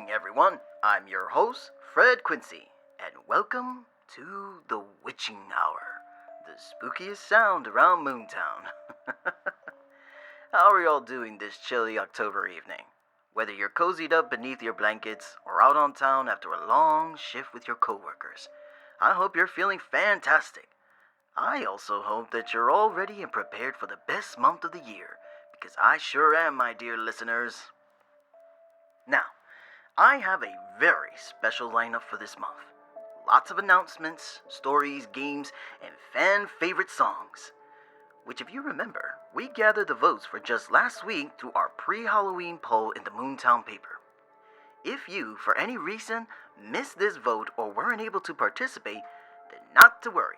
evening, everyone. I'm your host, Fred Quincy, and welcome to the Witching Hour, the spookiest sound around Moontown. How are y'all doing this chilly October evening? Whether you're cozied up beneath your blankets or out on town after a long shift with your coworkers, I hope you're feeling fantastic. I also hope that you're all ready and prepared for the best month of the year, because I sure am, my dear listeners. Now, I have a very special lineup for this month. Lots of announcements, stories, games, and fan-favorite songs. Which, if you remember, we gathered the votes for just last week through our pre-Halloween poll in the Moontown paper. If you, for any reason, missed this vote or weren't able to participate, then not to worry.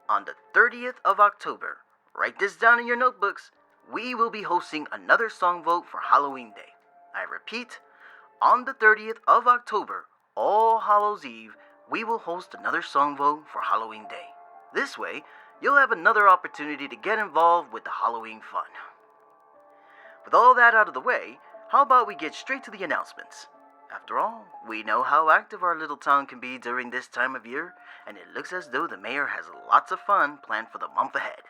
On the 30th of October, write this down in your notebooks, we will be hosting another song vote for Halloween Day. I repeat, on the 30th of October, All Hallows Eve, we will host another song vote for Halloween Day. This way, you'll have another opportunity to get involved with the Halloween fun. With all that out of the way, how about we get straight to the announcements? After all, we know how active our little town can be during this time of year, and it looks as though the mayor has lots of fun planned for the month ahead.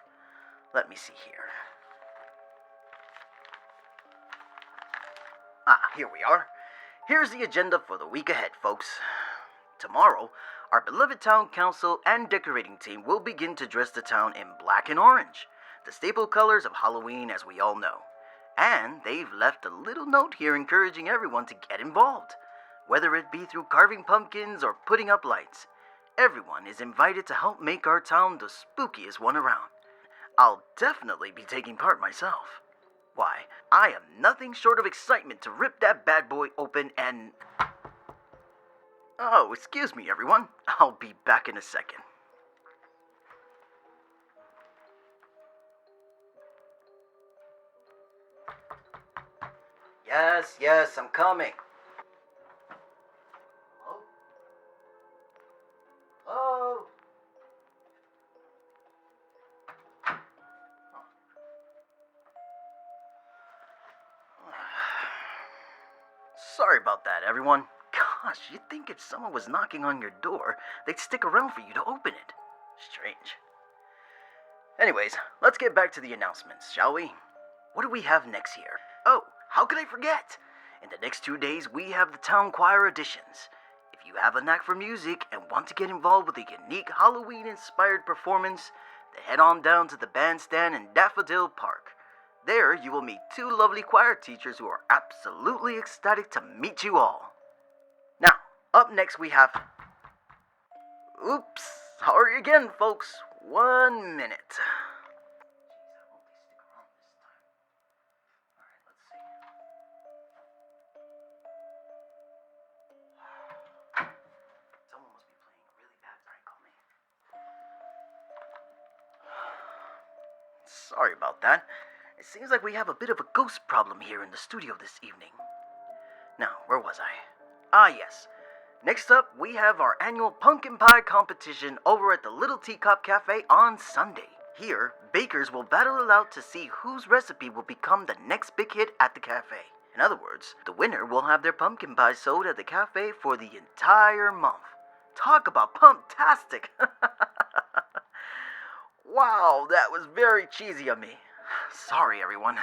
Let me see here. Here we are. Here's the agenda for the week ahead, folks. Tomorrow, our beloved town council and decorating team will begin to dress the town in black and orange, the staple colors of Halloween as we all know. And they've left a little note here encouraging everyone to get involved. Whether it be through carving pumpkins or putting up lights, everyone is invited to help make our town the spookiest one around. I'll definitely be taking part myself. Why, I am nothing short of excitement to rip that bad boy open and... Oh, excuse me, everyone. I'll be back in a second. Yes, I'm coming. Oh. Sorry about that, everyone. Gosh, you'd think if someone was knocking on your door, they'd stick around for you to open it. Strange. Anyways, let's get back to the announcements, shall we? What do we have next here? Oh, how could I forget? In the next 2 days, we have the town choir auditions. If you have a knack for music and want to get involved with a unique Halloween-inspired performance, then head on down to the bandstand in Daffodil Park. There, you will meet 2 lovely choir teachers who are absolutely ecstatic to meet you all. Now, up next we have... Oops, sorry again, folks. 1 minute. Someone must be playing a really bad prank on me. Sorry about that. It seems like we have a bit of a ghost problem here in the studio this evening. Now, where was I? Yes. Next up, we have our annual pumpkin pie competition over at the Little Teacup Cafe on Sunday. Here, bakers will battle it out to see whose recipe will become the next big hit at the cafe. In other words, the winner will have their pumpkin pie sold at the cafe for the entire month. Talk about pumptastic! Wow, that was very cheesy of me. Sorry, everyone.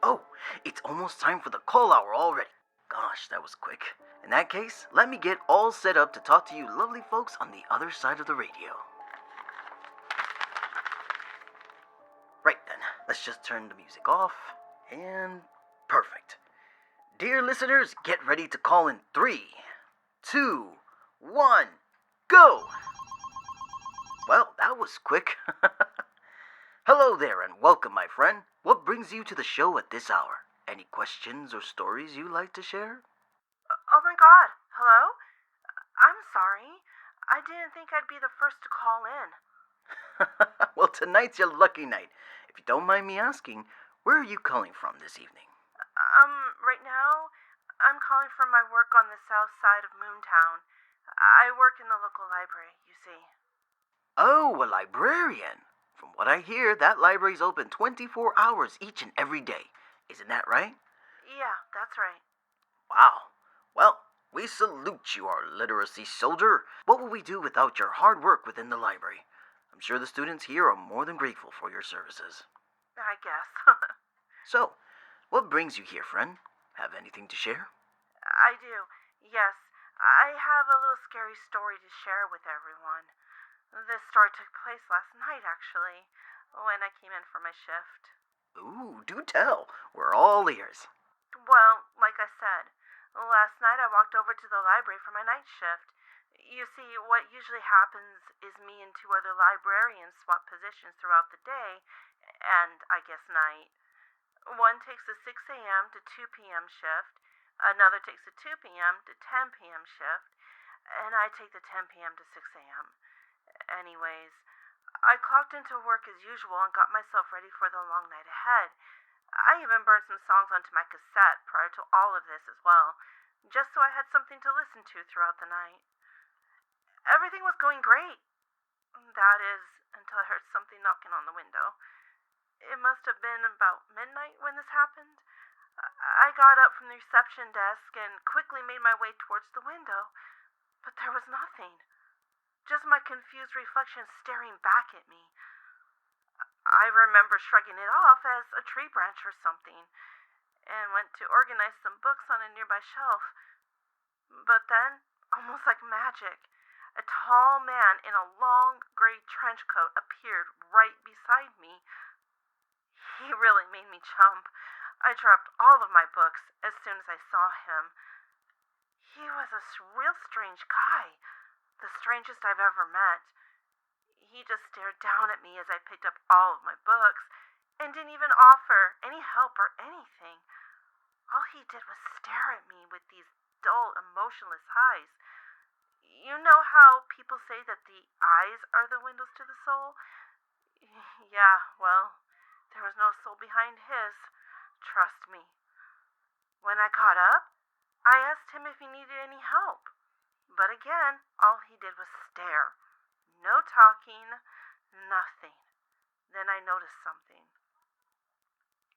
Oh, it's almost time for the call hour already. Gosh, that was quick. In that case, let me get all set up to talk to you lovely folks on the other side of the radio. Right then, let's just turn the music off, and perfect. Dear listeners, get ready to call in 3, 2, 1, go! Well, that was quick. Hello there and welcome, my friend. What brings you to the show at this hour? Any questions or stories you'd like to share? Oh my god, hello? I'm sorry. I didn't think I'd be the first to call in. Well, tonight's your lucky night. If you don't mind me asking, where are you calling from this evening? Right now, I'm calling from my work on the south side of Moontown. I work in the local library, you see. Oh, a librarian. From what I hear, that library's open 24 hours each and every day. Isn't that right? Yeah, that's right. Wow. Well, We salute you, our literacy soldier. What would we do without your hard work within the library? I'm sure the students here are more than grateful for your services. I guess. So, what brings you here, friend? Have anything to share? I do. Yes, I have a little scary story to share with everyone. This story took place last night, actually, when I came in for my shift. Ooh, do tell. We're all ears. Well, like I said, last night I walked over to the library for my night shift. You see, what usually happens is me and two other librarians swap positions throughout the day, and I guess night. One takes a 6 a.m. to 2 p.m. shift, another takes a 2 p.m. to 10 p.m. shift, and I take the 10 p.m. to 6 a.m. Anyways, I clocked into work as usual and got myself ready for the long night ahead. I even burned some songs onto my cassette prior to all of this as well, just so I had something to listen to throughout the night. Everything was going great. That is, until I heard something knocking on the window. It must have been about midnight when this happened. I got up from the reception desk and quickly made my way towards the window, but there was nothing. Just my confused reflection staring back at me. I remember shrugging it off as a tree branch or something, and went to organize some books on a nearby shelf. But then, almost like magic, a tall man in a long gray trench coat appeared right beside me. He really made me jump. I dropped all of my books as soon as I saw him. He was a real strange guy, the strangest I've ever met. He just stared down at me as I picked up all of my books and didn't even offer any help or anything. All he did was stare at me with these dull, emotionless eyes. You know how people say that the eyes are the windows to the soul? Yeah, well, there was no soul behind his. Trust me. When I caught up, I asked him if he needed any help. But again, all he did was stare. No talking, nothing. Then I noticed something.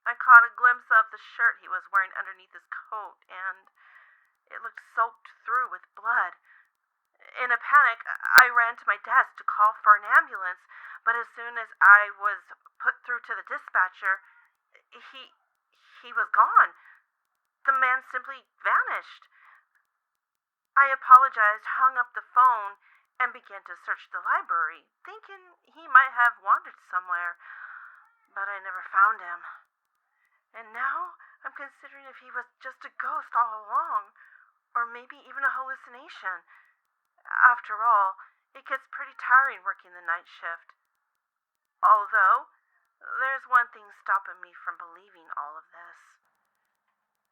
I caught a glimpse of the shirt he was wearing underneath his coat, and it looked soaked through with blood. In a panic, I ran to my desk to call for an ambulance, but as soon as I was put through to the dispatcher, he was gone. The man simply vanished. I apologized, hung up the phone, and began to search the library, thinking he might have wandered somewhere, but I never found him. And now I'm considering if he was just a ghost all along, or maybe even a hallucination. After all, it gets pretty tiring working the night shift. Although, there's one thing stopping me from believing all of this.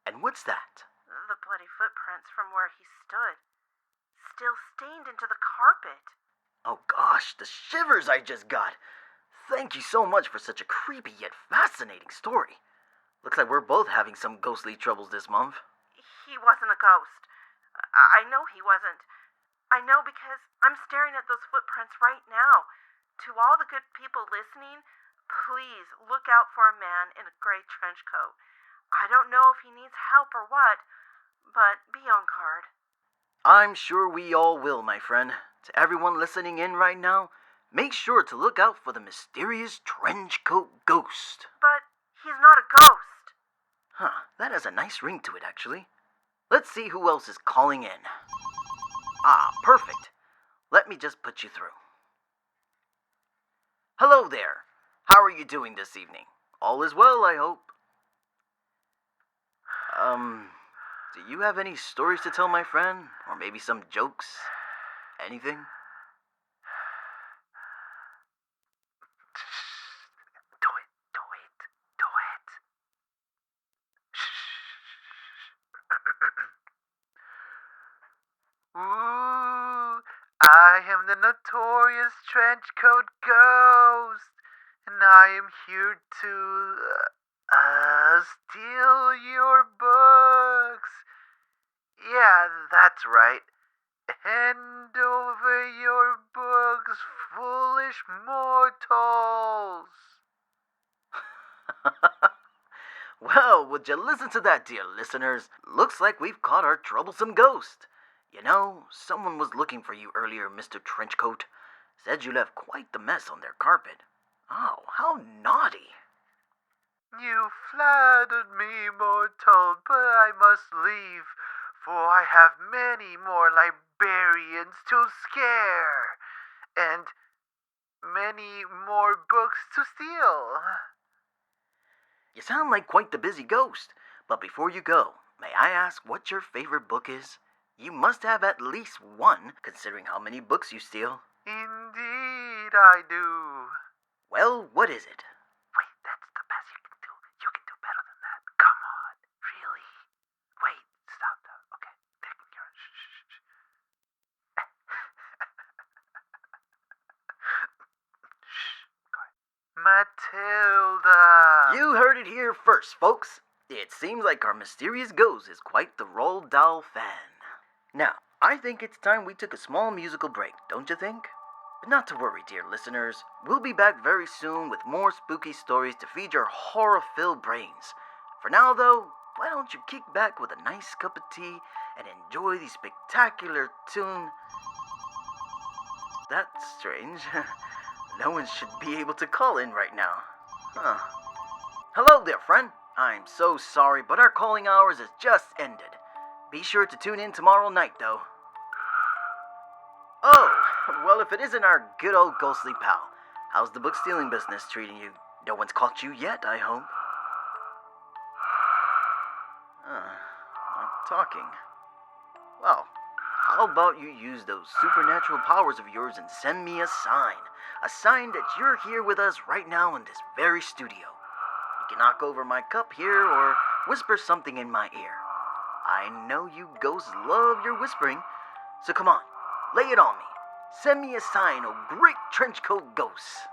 And what's that? The bloody footprints from where he stood, still stained into the carpet. Oh gosh, the shivers I just got. Thank you so much for such a creepy yet fascinating story. Looks like we're both having some ghostly troubles this month. He wasn't a ghost. I know he wasn't. I know because I'm staring at those footprints right now. To all the good people listening, please look out for a man in a gray trench coat. I don't know if he needs help or what, but be on guard. I'm sure we all will, my friend. To everyone listening in right now, make sure to look out for the mysterious trench coat ghost. But he's not a ghost. Huh, that has a nice ring to it, actually. Let's see who else is calling in. Ah, perfect. Let me just put you through. Hello there. How are you doing this evening? All is well, I hope. Do you have any stories to tell, my friend? Or maybe some jokes? Anything? Do it. Ooh, I am the notorious trenchcoat ghost, and I am here to steal your books. Yeah, that's right. Hand over your books, foolish mortals. Well, would you listen to that, dear listeners? Looks like we've caught our troublesome ghost. You know, someone was looking for you earlier, Mr. Trenchcoat. Said you left quite the mess on their carpet. Oh, how naughty. You flattered me, mortal, but I must leave, for I have many more librarians to scare, and many more books to steal. You sound like quite the busy ghost. But before you go, may I ask what your favorite book is? You must have at least one, considering how many books you steal. Indeed, I do. Well, what is it? Wait, that's the best you can do. You can do better than that. Come on. Really? Wait, stop. Okay. Taking care of shh. Shh. Go ahead. Matilda. You heard it here first, folks. It seems like our mysterious ghost is quite the Roald Dahl fan. Now, I think it's time we took a small musical break, don't you think? But not to worry, dear listeners. We'll be back very soon with more spooky stories to feed your horror-filled brains. For now, though, why don't you kick back with a nice cup of tea and enjoy the spectacular tune... That's strange. No one should be able to call in right now. Huh. Hello there, friend. I'm so sorry, but our calling hours has just ended. Be sure to tune in tomorrow night, though. Oh, well, if it isn't our good old ghostly pal, how's the book stealing business treating you? No one's caught you yet, I hope. Not talking. Well, how about you use those supernatural powers of yours and send me a sign that you're here with us right now in this very studio. You can knock over my cup here or whisper something in my ear. I know you ghosts love your whispering, so come on, lay it on me. Send me a sign, oh great trenchcoat ghosts.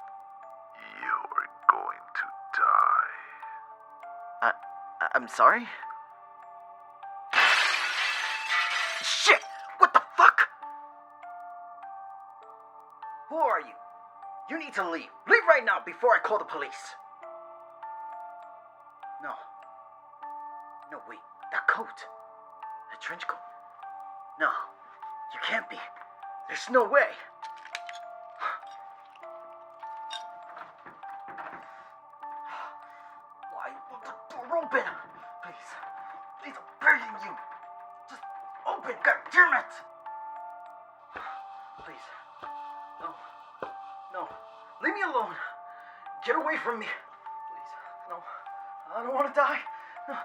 You're going to die. I'm sorry? Shit! What the fuck? Who are you? You need to leave. Leave right now before I call the police. No. No, wait. That coat. That trench coat. No. You can't be. There's no way. Why won't the door open? Please. Please, I'm begging you. Just open. God damn it. Please. No. No. Leave me alone. Get away from me. Please. No. I don't want to die. No.